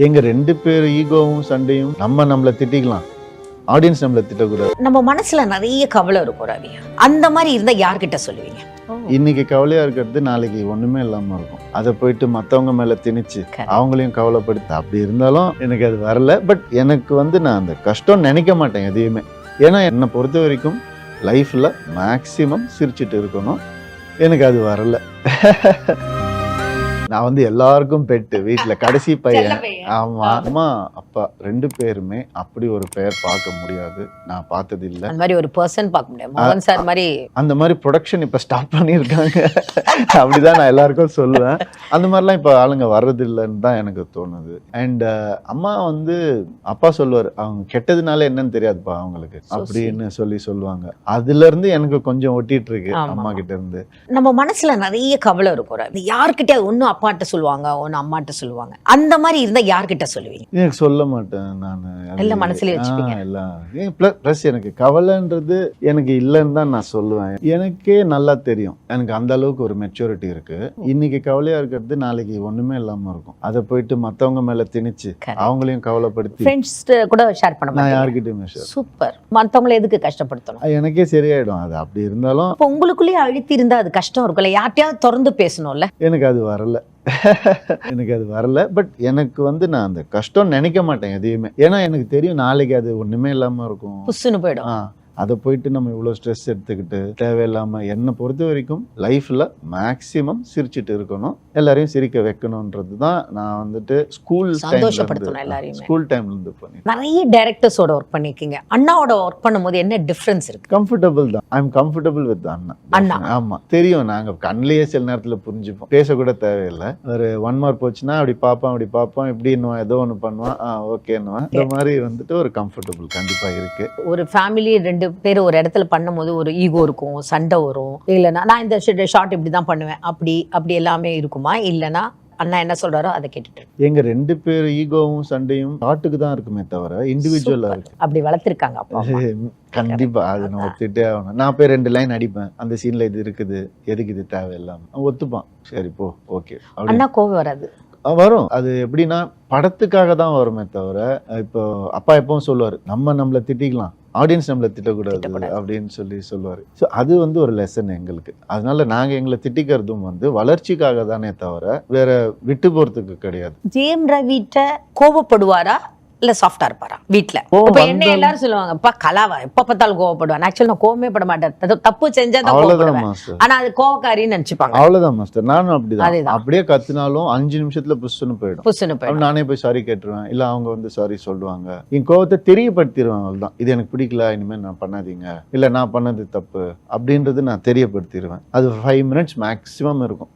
எங்க 2 பேர் ஈகோவும் சண்டையும் நம்மள திட்டிக்கலாம், ஆடியன்ஸ் நம்மள திட்டக்கூடாது. நம்ம மனசுல நிறைய கவலை இருக்கும் ரவி. அந்த மாதிரி இருந்தா யார்கிட்ட சொல்லுவீங்க? இன்னைக்கு கவலையா இருக்கிறது நாளைக்கு ஒண்ணுமே இல்லாம இருக்கும். அதை போயிட்டு மத்தவங்க மேல திணிச்சு அவங்களையும் கவலைப்படுத்த அப்படி இருந்தாலும் எனக்கு அது வரல. பட் எனக்கு நான் அந்த கஷ்டம் நினைக்க மாட்டேன் எதையுமே. ஏன்னா என்னை பொறுத்த வரைக்கும் லைஃப்ல மேக்சிமம் சிரிச்சுட்டு இருக்கணும். எனக்கு அது வரல. நான் எல்லாருக்கும் பெட்டு, வீட்டுல கடைசி பையன். ஆமா, அம்மா அப்பா 2 பேருமே அப்படி ஒரு பெயர் பார்க்க முடியாது. நான் பார்த்தது இல்ல. அந்த மாதிரி ஒரு பர்சன் பார்க்க முடியாது. மோகன் சார் மாதிரி அந்த மாதிரி ப்ரொடக்ஷன் இப்ப ஸ்டார்ட் பண்ணியிருக்காங்க. அப்படிதான் நான் எல்லாருக்கும் சொல்லுவேன். அந்த மாதிரிலாம் இப்ப ஆளுங்க வர்றது இல்லைன்னு தான் எனக்கு தோணுது. அண்ட் அம்மா அப்பா சொல்லுவாரு, அவங்க கெட்டதுனால என்னன்னு தெரியாதுப்பா அவங்களுக்கு அப்படின்னு சொல்லுவாங்க. அதுல இருந்து எனக்கு கொஞ்சம் ஒட்டிட்டு இருக்கு அம்மா கிட்ட இருந்து. நம்ம மனசுல நிறைய கவலை இருக்கும் ரவி. யார்கிட்ட ஒன்னும் அப்பாட்ட சொல்லுவாங்க, ஒன்னு அம்மாட்ட சொல்லுவாங்க. அந்த மாதிரி இருந்தா யார்கிட்ட சொல்லுவீங்க? எனக்கு சொல்ல மாட்டேன். நான் எல்லாம் மனசுலயே வச்சுப்பீங்க. எல்லாம் பிளஸ் எனக்கு கவலைன்றது எனக்கு இல்லைன்னு தான் நான் சொல்லுவேன். எனக்கே நல்லா தெரியும் எனக்கு அந்த அளவுக்கு ஒரு மெச்சூரிட்டி இருக்கு. இன்னைக்கு கவலையா இருக்கிறது நாளைக்கு ஒண்ணுமே இல்லாம இருக்கும். அதை போயிட்டு மத்தவங்க மேல திணிச்சு அவங்களையும் கவலைப்படுத்தி ஃப்ரெண்ட்ஸ் கூட ஷேர் பண்ண நான் யார்கிட்டயுமே சூப்பர். மத்தவங்களை எதுக்கு கஷ்டப்படணும்? எனக்கே சரியாயிடும். அது அப்படி இருந்தாலும் இப்போ உங்களுக்குள்ளேயே அழுத்தி இருந்தா அது கஷ்டம் இருக்குல்ல. யார்ட்டையாவது திறந்து பேசணும்ல. எனக்கு அது வரல. எனக்கு அது வரல. பட் எனக்கு நான் அந்த கஷ்டம் நினைக்க மாட்டேன் எதையுமே. ஏன்னா எனக்கு தெரியும் நாளைக்கு அது ஒண்ணுமே இல்லாம இருக்கும். புஷ்ஷுன்னு போயிடும். அதை போயிட்டு நம்ம இவ்வளோ ஸ்ட்ரெஸ் எடுத்துக்கிட்டு தேவையில்லாமல் என்னை பொறுத்த வரைக்கும் லைஃப்பில் மேக்ஸிமம் சிரிச்சுட்டு இருக்கணும், எல்லாரையும் சிரிக்க வைக்கணுன்றது தான் நான் ஸ்கூல் சந்தோஷப்படுத்தணும் எல்லாரையும். ஸ்கூல் டைம்லேருந்து பண்ணி நிறைய டைரக்டர்ஸோட ஒர்க் பண்ணியிருக்கீங்க. அண்ணாவோட ஒர்க் பண்ணும்போது என்ன டிஃப்ரென்ஸ் இருக்கு? கம்ஃபர்டபிள் தான். ஐ எம் கம்ஃபர்டபிள் வித் அண்ணா. ஆமாம், தெரியும். நாங்கள் கண்ணிலேயே சில நேரத்தில் புரிஞ்சுப்போம். பேசக்கூட தேவையில்லை. ஒரு 1 மார்க் போச்சுன்னா அப்படி பார்ப்போம் இப்படின்னுவான், ஏதோ ஒன்று பண்ணுவான், ஓகேன்னுவான். இந்த மாதிரி ஒரு கம்ஃபர்டபுள் கண்டிப்பாக இருக்கு. ஒரு ஃபேமிலி 2 பேர் ஒரு இடத்துல பண்ணும்போது ஒரு ஈகோ இருக்கும், சண்டை வரும். இல்லைன்னா நான் இந்த ஷார்ட் இப்படி தான் பண்ணுவேன், அப்படி எல்லாமே இருக்குமா? இல்லைன்னா அண்ணா என்ன சொல்றாரோ அதை கேட்டுட்டு எங்க 2 பேர் ஈகோவும் சண்டையும் ஷார்ட்டுக்கு தான் இருக்குமே தவிர இண்டிவிஜுவலா இருக்கு. அப்படி வளர்த்திருக்காங்க அப்பா. கண்டிப்பா அது நான் ஒத்துட்டே ஆகணும். நான் போய் 2 லைன் அடிப்பேன், அந்த சீன்ல இது இருக்குது, எதுக்கு இது தேவையில்லாம ஒத்துப்பான். சரி போ, ஓகே. அண்ணா கோவம் வராது? வரும். அது எப்படின்னா படத்துக்காக தான் வருமே தவிர, இப்போ அப்பா எப்பவும் சொல்லுவாரு, நம்மள திட்டிக்கலாம், ஆடியன்ஸ் நம்மள திட்டக்கூடாது அப்படின்னு சொல்லுவாரு. ஸோ அது ஒரு லெசன் எங்களுக்கு. அதனால நாங்க எங்களை திட்டிக்கிறதும் வளர்ச்சிக்காக தானே தவிர வேற விட்டு போறதுக்கு கிடையாது. ஜெயம் ரவிட்ட கோபப்படுவாரா இல்ல சாஃப்டா இருப்பாரா வீட்டுல? என்ன எல்லாரும் சொல்லுவாங்க, அப்பா கலாவா எப்ப பார்த்தாலும் கோவப்படுவான். ஆக்சுவலி நான் கோவமே பட மாட்டேன். தப்பு செஞ்சா தான் கோவப்படுவேன். ஆனா அது கோவக்காரின்னு நினைச்சுப்பாங்க. அவ்வளவுதான் மாஸ்டர். நானும் அப்படிதான். அப்படியே கத்துனாலும் 5 நிமிஷத்துல புஷ்ஷுன்னு போயிடும். நானே போய் சாரி கேட்டுருவேன். இல்ல அவங்க சாரி சொல்லுவாங்க. என் கோவத்தை தெரியப்படுத்திடுவேன். அவ்வளவுதான், இது எனக்கு பிடிக்கல, இனிமேல் நான் பண்ணாதீங்க, இல்ல நான் பண்ணது தப்பு அப்படின்றது நான் தெரியப்படுத்திடுவேன். அது 5 மினிட்ஸ் மேக்சிமம் இருக்கும்.